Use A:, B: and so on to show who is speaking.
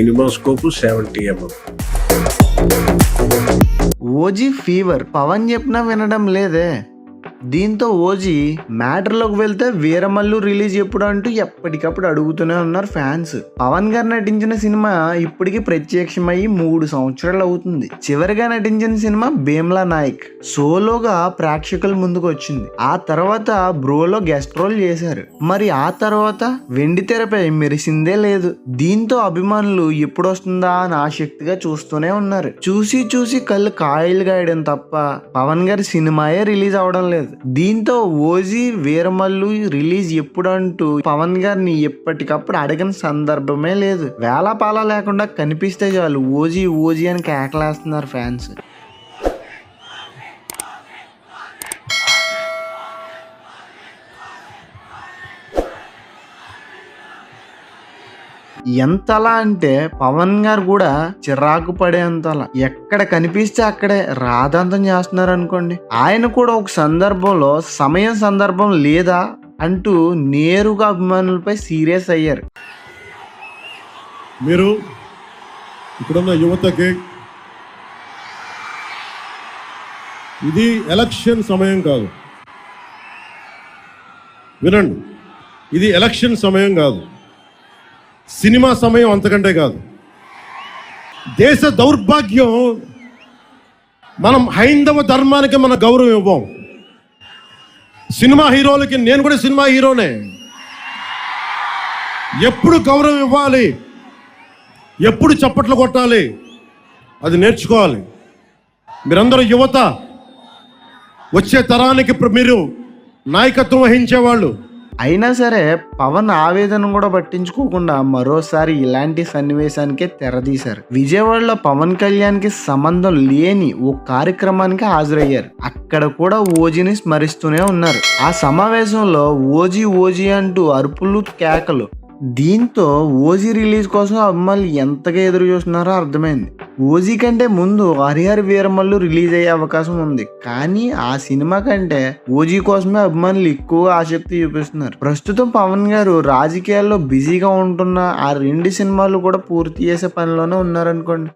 A: CinemaScope 70mm.
B: OG fever Pawan చెప్పినా వినడం లేదే. దీంతో ఓజీ మ్యాటర్లోకి వెళ్తే వీరమల్లు రిలీజ్ ఎప్పుడు అంటూ ఎప్పటికప్పుడు అడుగుతూనే ఉన్నారు ఫ్యాన్స్. పవన్ గారు నటించిన సినిమా ఇప్పటికి ప్రత్యక్షమయ్యి 3 సంవత్సరాలు అవుతుంది. చివరిగా నటించిన సినిమా భీమ్లా నాయక్ సోలోగా ప్రేక్షకుల ముందుకు వచ్చింది. ఆ తర్వాత బ్రోలో గెస్ట్ రోల్ చేశారు. మరి ఆ తర్వాత వెండి తెరపై మెరిసిందే లేదు. దీంతో అభిమానులు ఎప్పుడు వస్తుందా అని ఆసక్తిగా చూస్తూనే ఉన్నారు. చూసి చూసి కళ్ళు కాయలు గాయడం తప్ప పవన్ గారి సినిమాయే రిలీజ్ అవడం లేదు. దీంతో ఓజీ వీరమల్లు రిలీజ్ ఎప్పుడు అంటూ పవన్ గారిని ఎప్పటికప్పుడు అడిగిన సందర్భమే లేదు. వేలాపాలా లేకుండా కనిపిస్తే చాలు ఓజీ ఓజీ అని కేకలేస్తున్నారు ఫ్యాన్స్. ఎంతలా అంటే పవన్ గారు కూడా చిరాకు పడేంతలా ఎక్కడ కనిపిస్తే అక్కడే రాధాంతం చేస్తున్నారు అనుకోండి. ఆయన కూడా ఒక సందర్భంలో సందర్భం లేదా అంటూ నేరుగా అభిమానులపై సీరియస్ అయ్యారు.
C: మీరు ఇక్కడున్న యువతకి ఇది ఎలక్షన్ సమయం కాదు, వినండి, ఇది ఎలక్షన్ సమయం కాదు, సినిమా సమయం అంతకంటే కాదు. దేశ దౌర్భాగ్యం, మనం హైందవ ధర్మానికి మన గౌరవం ఇవ్వం. సినిమా హీరోలకి నేను కూడా సినిమా హీరోనే, ఎప్పుడు గౌరవం ఇవ్వాలి, ఎప్పుడు చప్పట్లు కొట్టాలి అది నేర్చుకోవాలి. మీరందరూ యువత, వచ్చే తరానికి మీరు నాయకత్వం వహించేవాళ్ళు.
B: అయినా సరే పవన్ ఆవేదన కూడా పట్టించుకోకుండా మరోసారి ఇలాంటి సన్నివేశానికే తెరదీశారు. విజయవాడలో పవన్ కళ్యాణ్ కి సంబంధం లేని ఓ కార్యక్రమానికి హాజరయ్యారు. అక్కడ కూడా ఓజీని స్మరిస్తూనే ఉన్నారు. ఆ సమావేశంలో ఓజీ ఓజీ అంటూ అరుపులు కేకలు. దీంతో ఓజీ రిలీజ్ కోసం అభిమానులు ఎంతగా ఎదురు చూస్తున్నారో అర్థమైంది. ఓజీ కంటే ముందు హరిహర వీరమల్లు రిలీజ్ అయ్యే అవకాశం ఉంది. కానీ ఆ సినిమా కంటే ఓజీ కోసమే అభిమానులు ఎక్కువ ఆసక్తి చూపిస్తున్నారు. ప్రస్తుతం పవన్ గారు రాజకీయాల్లో బిజీగా ఉంటున్న ఆ 2 సినిమాలు కూడా పూర్తి చేసే పనిలోనే ఉన్నారనుకోండి.